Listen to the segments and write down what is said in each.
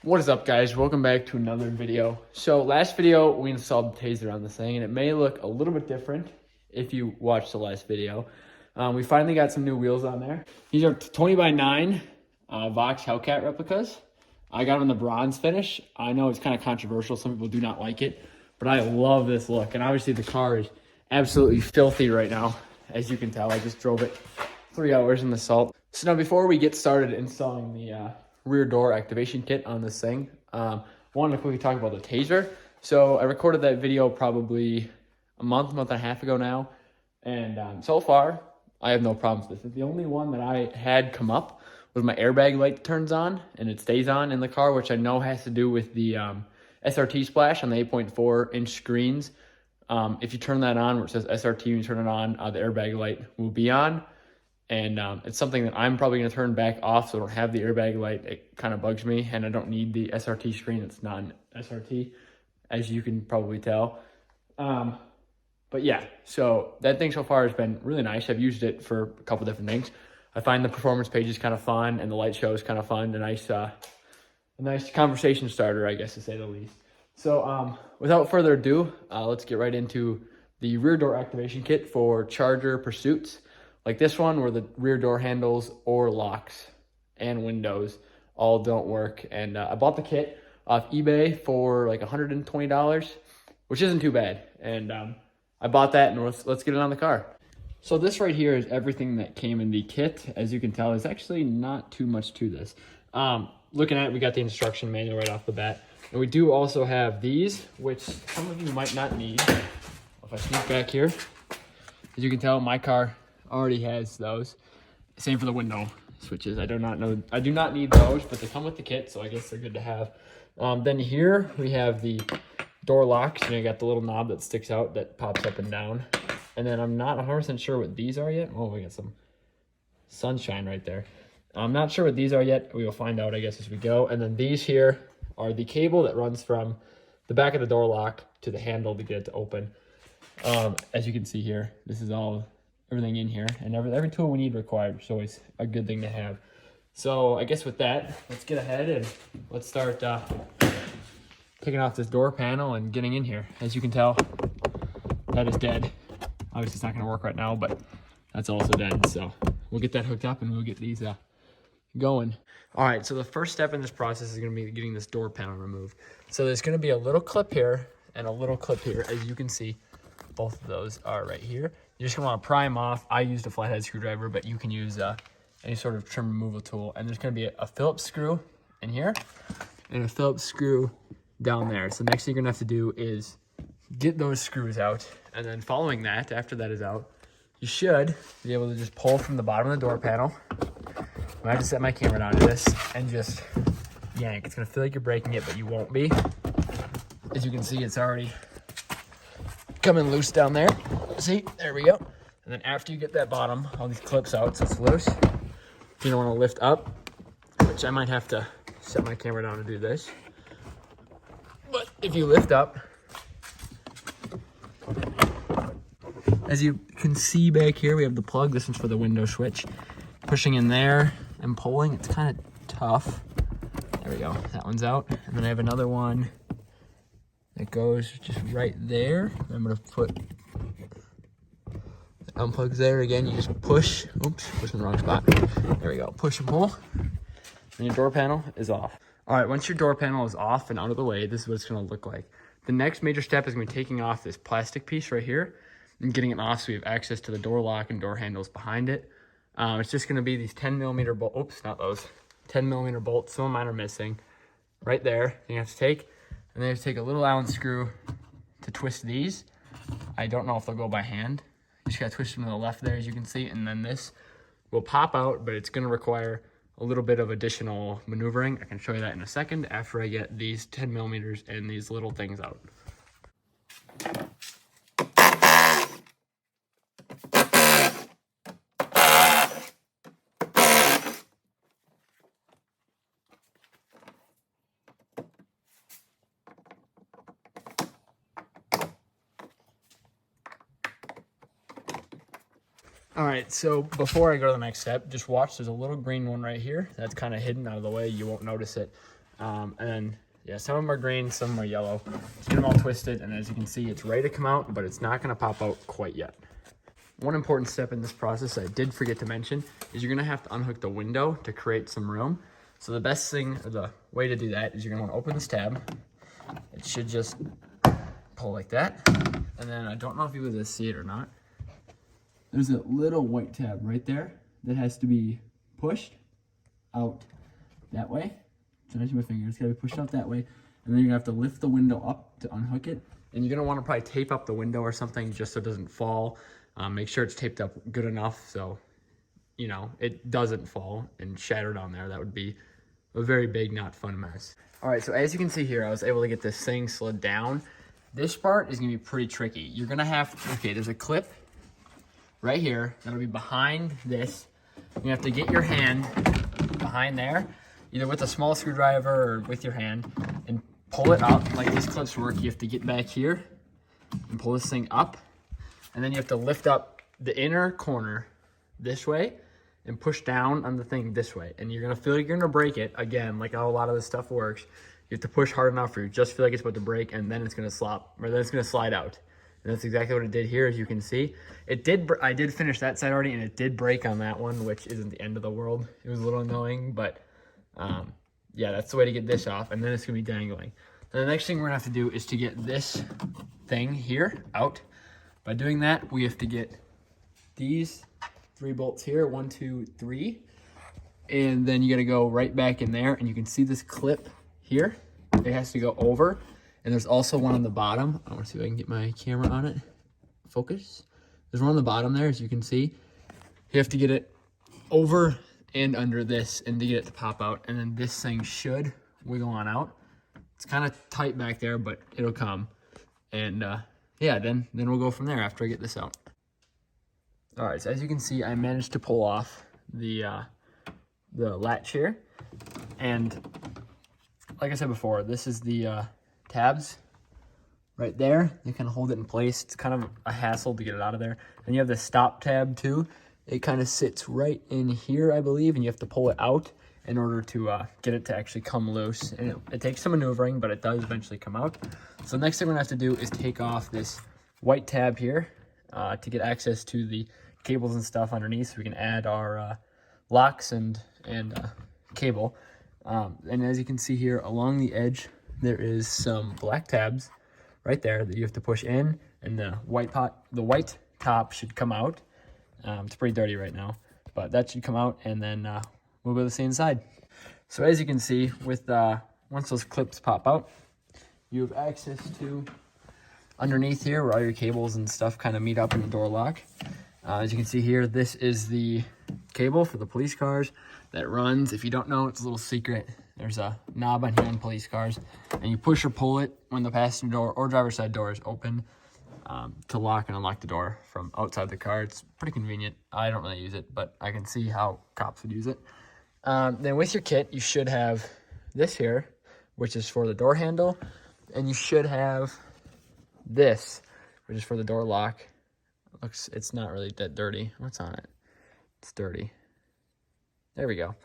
What is up, guys? Welcome back to another video. So last video we installed the taser on this thing, and it may look a little bit different if you watched the last video. We finally got some new wheels on there. These are 20x9 Vox Hellcat replicas. I got them in the bronze finish. I know it's kind of controversial. Some people do not like it, but I love this look. And obviously the car is absolutely filthy right now. As you can tell, I just drove it 3 hours in the salt. So now before we get started installing the rear door activation kit on this thing, wanted to quickly talk about the taser. So I recorded that video probably a month and a half ago now, and so far I have no problems with this. The only one that I had come up was my airbag light turns on and it stays on in the car, which I know has to do with the SRT splash on the 8.4-inch screens. If you turn that on where it says SRT and you turn it on, the airbag light will be on. And it's something that I'm probably going to turn back off so I don't have the airbag light. It kind of bugs me, and I don't need the SRT screen. It's not an SRT, as you can probably tell. But yeah, so that thing so far has been really nice. I've used it for a couple different things. I find the performance page is kind of fun, and the light show is kind of fun. A nice conversation starter, I guess, to say the least. So without further ado, let's get right into the rear door activation kit for Charger pursuits. Like this one, where the rear door handles or locks and windows all don't work. And I bought the kit off eBay for like $120, which isn't too bad. And I bought that, and let's get it on the car. So this right here is everything that came in the kit. As you can tell, there's actually not too much to this. Looking at it, we got the instruction manual right off the bat. And we do also have these, which some of you might not need. If I sneak back here, as you can tell, my car already has those. Same for the window switches. I do not need those, but they come with the kit, so I guess they're good to have. Then here we have the door locks. You got the little knob that sticks out that pops up and down. And then I'm not 100% sure what these are yet. Oh, we got some sunshine right there. I'm not sure what these are yet. We will find out, I guess, as we go. And then these here are the cable that runs from the back of the door lock to the handle to get it to open. As you can see here, this is everything in here, and every tool we need required, so it's a good thing to have. So I guess with that, let's get ahead and let's start taking off this door panel and getting in here. As you can tell, that is dead. Obviously it's not going to work right now, but that's also dead. So we'll get that hooked up and we'll get these going. All right, so the first step in this process is going to be getting this door panel removed. So there's going to be a little clip here and a little clip here. As you can see, both of those are right here. You're just gonna want to pry them off. I used a flathead screwdriver, but you can use any sort of trim removal tool. And there's gonna be a Phillips screw in here and a Phillips screw down there. So next thing you're gonna have to do is get those screws out. And then following that, after that is out, you should be able to just pull from the bottom of the door panel. I have to set my camera down to this and just yank. It's gonna feel like you're breaking it, but you won't be. As you can see, it's already coming loose down there. See, there we go. And then after you get that bottom, all these clips out so it's loose, you don't want to lift up, which I might have to set my camera down to do this. But if you lift up, as you can see back here, we have the plug. This one's for the window switch. Pushing in there and pulling, it's kind of tough. There we go, that one's out. And then I have another one that goes just right there. I'm gonna put the unplugs there. Again, you just push. Oops, pushing the wrong spot. There we go, push and pull. And your door panel is off. All right, once your door panel is off and out of the way, this is what it's gonna look like. The next major step is gonna be taking off this plastic piece right here and getting it off so we have access to the door lock and door handles behind it. It's just gonna be these 10mm bolts. Oops, not those. 10mm bolts, some of mine are missing. Right there, you have to take. And then you take a little Allen screw to twist these. I don't know if they'll go by hand. You just gotta twist them to the left there, as you can see, and then this will pop out, but it's gonna require a little bit of additional maneuvering. I can show you that in a second after I get these 10mm and these little things out. All right, so before I go to the next step, just watch, there's a little green one right here. That's kind of hidden out of the way. You won't notice it And then, yeah, some of them are green, some of them are yellow. Just get them all twisted, and as you can see, it's ready to come out, but it's not gonna pop out quite yet. One important step in this process I did forget to mention is you're gonna have to unhook the window to create some room. So the best thing, or the way to do that is you're gonna wanna open this tab. It should just pull like that. And then I don't know if you would see it or not. There's a little white tab right there that has to be pushed out that way. So I use my finger, it's gotta be pushed out that way. And then you're gonna have to lift the window up to unhook it. And you're gonna wanna probably tape up the window or something just so it doesn't fall. Make sure it's taped up good enough so, you know, it doesn't fall and shatter down there. That would be a very big, not fun mess. All right, so as you can see here, I was able to get this thing slid down. This part is gonna be pretty tricky. You're gonna have to, okay, there's a clip right here that'll be behind this. You have to get your hand behind there, either with a small screwdriver or with your hand, and pull it up like these clips work. You have to get back here and pull this thing up. And then you have to lift up the inner corner this way and push down on the thing this way. And you're gonna feel like you're gonna break it. Again, like how a lot of this stuff works. You have to push hard enough for you just feel like it's about to break, and then it's gonna slop, or then it's gonna slide out. And that's exactly what it did here, as you can see. It did, I did finish that side already, and it did break on that one, which isn't the end of the world. It was a little annoying, but yeah, that's the way to get this off, and then it's gonna be dangling. And the next thing we're gonna have to do is to get this thing here out. By doing that, we have to get these 3 bolts here, 1, 2, 3. And then you gotta go right back in there, and you can see this clip here. It has to go over. And there's also one on the bottom. I wanna see if I can get my camera on it. Focus. There's one on the bottom there, as you can see. You have to get it over and under this, and to get it to pop out. And then this thing should wiggle on out. It's kind of tight back there, but it'll come. And yeah, then we'll go from there after I get this out. All right, so as you can see, I managed to pull off the latch here. And like I said before, this is the tabs right there. They kind of hold it in place. It's kind of a hassle to get it out of there. And you have the stop tab too. It kind of sits right in here, I believe, and you have to pull it out in order to get it to actually come loose. And it takes some maneuvering, but it does eventually come out. So the next thing we're gonna have to do is take off this white tab here to get access to the cables and stuff underneath, so we can add our locks and cable. And as you can see here along the edge, there is some black tabs right there that you have to push in, and the white top should come out. It's pretty dirty right now, but that should come out, and then we'll be able to see inside. So as you can see, with once those clips pop out, you have access to underneath here where all your cables and stuff kind of meet up in the door lock. As you can see here, this is the cable for the police cars that runs. If you don't know, it's a little secret. There's a knob on here on police cars, and you push or pull it when the passenger door or driver's side door is open to lock and unlock the door from outside the car. It's pretty convenient. I don't really use it, but I can see how cops would use it. Then with your kit, you should have this here, which is for the door handle, and you should have this, which is for the door lock. It's not really that dirty. What's on it? It's dirty. There we go.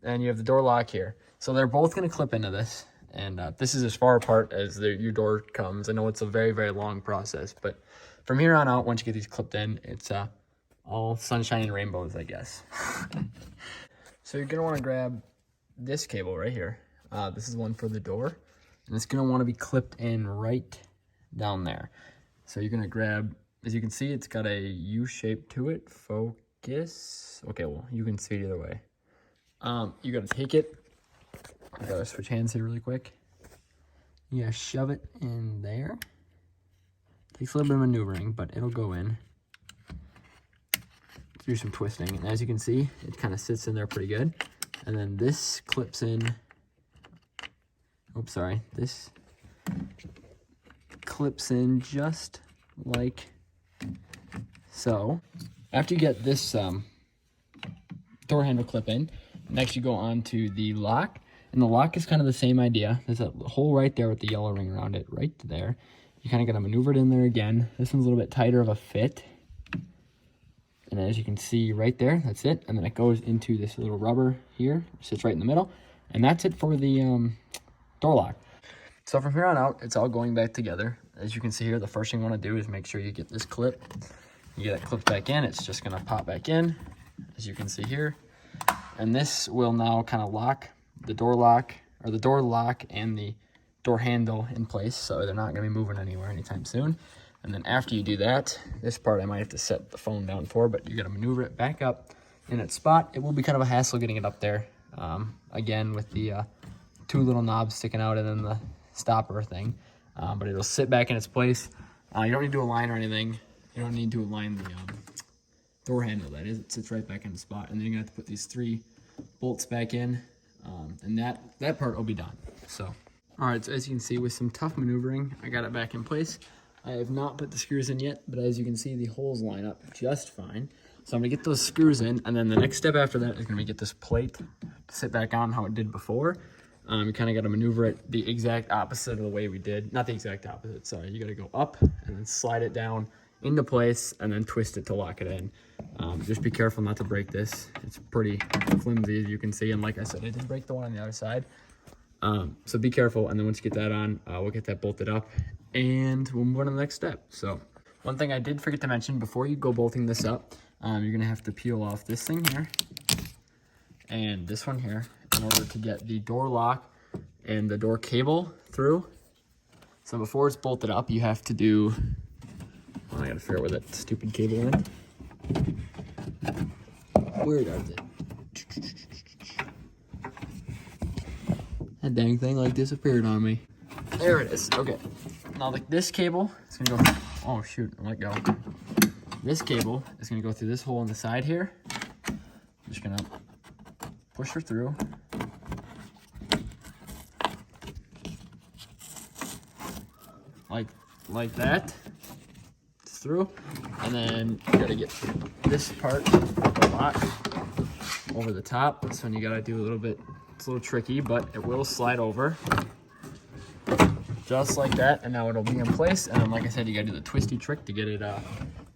And you have the door lock here. So they're both going to clip into this. And this is as far apart as your door comes. I know it's a very, very long process, but from here on out, once you get these clipped in, it's all sunshine and rainbows, I guess. So you're going to want to grab this cable right here. This is one for the door. And it's going to want to be clipped in right down there. So you're going to grab, as you can see, it's got a U shape to it. Focus. Okay, well, you can see it either way. You got to take it. I got to switch hands here really quick. You got to shove it in there. Takes a little bit of maneuvering, but it'll go in. Do some twisting. And as you can see, it kind of sits in there pretty good. And then this clips in. Oops, sorry. This clips in just like so. After you get this door handle clip in, next you go on to the lock. And the lock is kind of the same idea. There's a hole right there with the yellow ring around it, right there. You kind of got to maneuver it in there again. This one's a little bit tighter of a fit. And as you can see right there, that's it. And then it goes into this little rubber here, sits right in the middle. And that's it for the door lock. So from here on out, it's all going back together. As you can see here, the first thing you want to do is make sure you get this clip. You get it clipped back in, it's just gonna pop back in, as you can see here. And this will now kind of lock the door lock, or the door lock and the door handle in place, so they're not gonna be moving anywhere anytime soon. And then after you do that, this part I might have to set the phone down for, but you gotta maneuver it back up in its spot. It will be kind of a hassle getting it up there. Again, with the 2 little knobs sticking out and then the stopper thing, but it'll sit back in its place. You don't need to align or anything. You don't need to align the door handle, that is. It sits right back in the spot. And then you're gonna have to put these 3 bolts back in, and that part will be done. So, all right, so as you can see, with some tough maneuvering, I got it back in place. I have not put the screws in yet, but as you can see, the holes line up just fine. So I'm gonna get those screws in, and then the next step after that is gonna be get this plate to sit back on how it did before. You kind of got to maneuver it the exact opposite of the way we did. Not the exact opposite, sorry. You got to go up and then slide it down into place and then twist it to lock it in. Just be careful not to break this. It's pretty flimsy, as you can see. And like I said, I did break the one on the other side. So be careful. And then once you get that on, we'll get that bolted up and we'll move on to the next step. So one thing I did forget to mention, before you go bolting this up, you're going to have to peel off this thing here and this one here, in order to get the door lock and the door cable through. So before it's bolted up, you have to do, I gotta figure out where that stupid cable went. Where does it? That dang thing like disappeared on me. There it is, okay. Now like this cable, it's gonna go, oh shoot, I let go. This cable is gonna go through this hole on the side here. I'm just gonna push her through. Like that, it's through, and then you gotta get this part of the lock over the top. This one you gotta do a little bit, it's a little tricky, but it will slide over, just like that, and now it'll be in place. And then like I said, you gotta do the twisty trick to get it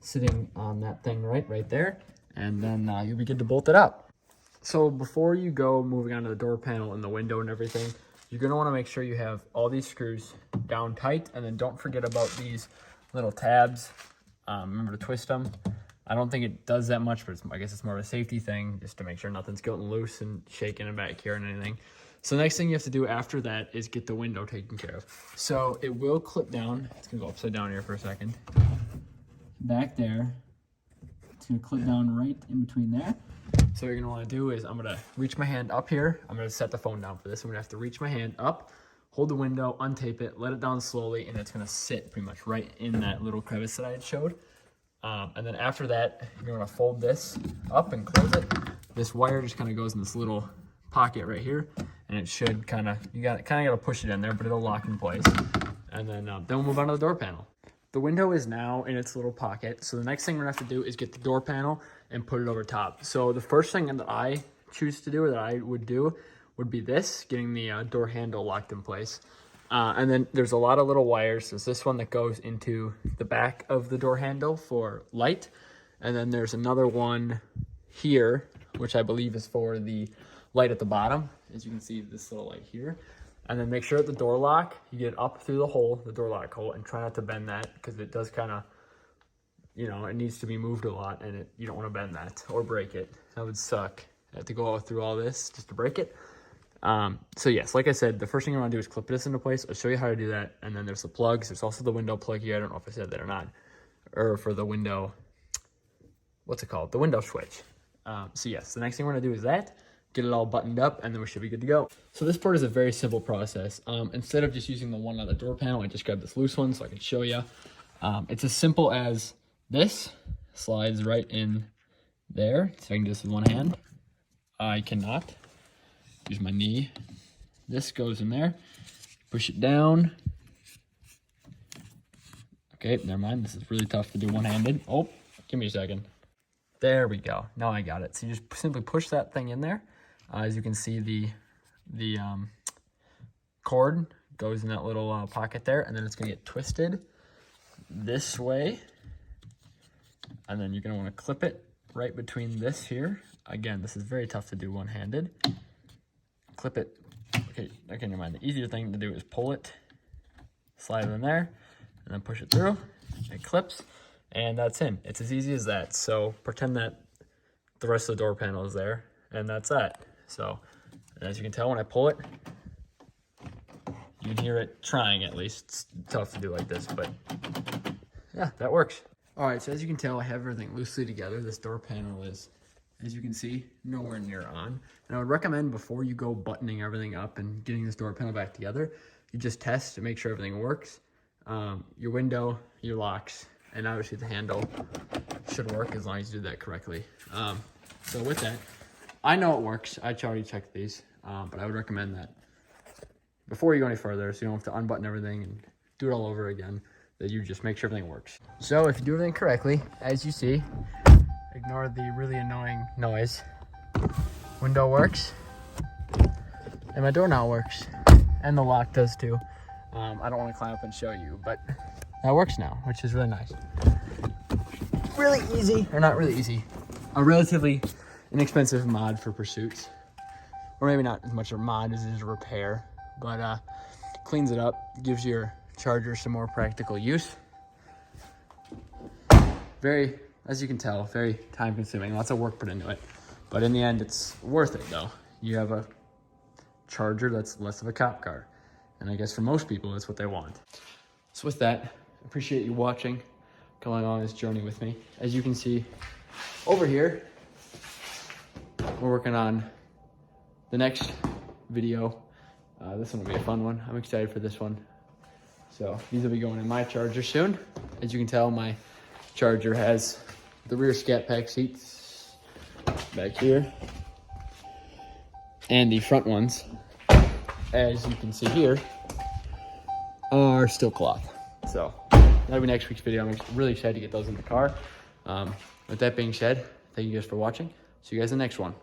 sitting on that thing right there, and then you'll be good to bolt it up. So before you go moving on to the door panel and the window and everything, you're gonna wanna make sure you have all these screws down tight, and then don't forget about these little tabs. Remember to twist them. I don't think it does that much, but I guess it's more of a safety thing, just to make sure nothing's getting loose and shaking it back here and anything. So the next thing you have to do after that is get the window taken care of. So it will clip down. It's gonna go upside down here for a second. Back there. It's gonna clip down right in between there. So what you're gonna wanna do is, I'm gonna reach my hand up here. I'm gonna set the phone down for this. I'm gonna have to reach my hand up, hold the window, untape it, let it down slowly, and it's gonna sit pretty much right in that little crevice that I had showed. And then after that, you're gonna fold this up and close it. This wire just kind of goes in this little pocket right here, and it should kind of, you got kind of got to push it in there, but it'll lock in place. And then we'll move on to the door panel. The window is now in its little pocket, so the next thing we're gonna have to do is get the door panel and put it over top. So the first thing that I choose to do, or that I would do, would be this, getting the door handle locked in place. And then there's a lot of little wires. There's this one that goes into the back of the door handle for light. And then there's another one here, which I believe is for the light at the bottom. As you can see, this little light here. And then make sure at the door lock, you get it up through the hole, the door lock hole, and try not to bend that, because it does kind of, you know, it needs to be moved a lot, and you don't want to bend that or break it. That would suck. I have to go through all this just to break it. So yes, like I said, the first thing you want to do is clip this into place. I'll show you how to do that. And then there's the plugs. There's also the window plug here. I don't know if I said that or not. Or for the window, what's it called? The window switch. So yes, the next thing we're going to do is that. Get it all buttoned up, and then we should be good to go. So this part is a very simple process. Instead of just using the one on the door panel, I just grabbed this loose one so I can show you. It's as simple as this slides right in there. So I can do this with one hand. I cannot. Use my knee. This goes in there. Push it down. Okay, never mind. This is really tough to do one-handed. Oh, give me a second. There we go. Now I got it. So you just simply push that thing in there. As you can see, the cord goes in that little pocket there, and then it's going to get twisted this way. And then you're going to want to clip it right between this here. Again, this is very tough to do one-handed. Clip it okay, never mind. The easier thing to do is pull it, slide it in there, and then push it through. It clips, and that's in. It's as easy as that. So pretend that the rest of the door panel is there, and that's that. So as you can tell, when I pull it, you can hear it trying at least. It's tough to do like this, but yeah, that works. All right, so as you can tell, I have everything loosely together. This door panel is, as you can see, nowhere near on. And I would recommend before you go buttoning everything up and getting this door panel back together, you just test to make sure everything works. Your window, your locks, and obviously the handle should work as long as you do that correctly. So with that, I know it works. I already checked these, but I would recommend that before you go any further, so you don't have to unbutton everything and do it all over again, that you just make sure everything works. So if you do everything correctly, as you see, ignore the really annoying noise. Window works, and my door now works, and the lock does too. I don't want to climb up and show you, but that works now, which is really nice. Really easy, or not really easy, a relatively inexpensive mod for pursuits, or maybe not as much a mod as it is a repair, but cleans it up, gives your charger some more practical use. Very, as you can tell, very time consuming, lots of work put into it, but in the end it's worth it though. You have a charger that's less of a cop car, and I guess for most people that's what they want. So with that, I appreciate you watching, going on this journey with me. As you can see over here, we're working on the next video. This one will be a fun one. I'm excited for this one. So these will be going in my charger soon. As you can tell, my charger has the rear scat pack seats back here, and the front ones, as you can see here, are still cloth. So that'll be next week's video. I'm really excited to get those in the car. With that being said, thank you guys for watching. See you guys in the next one.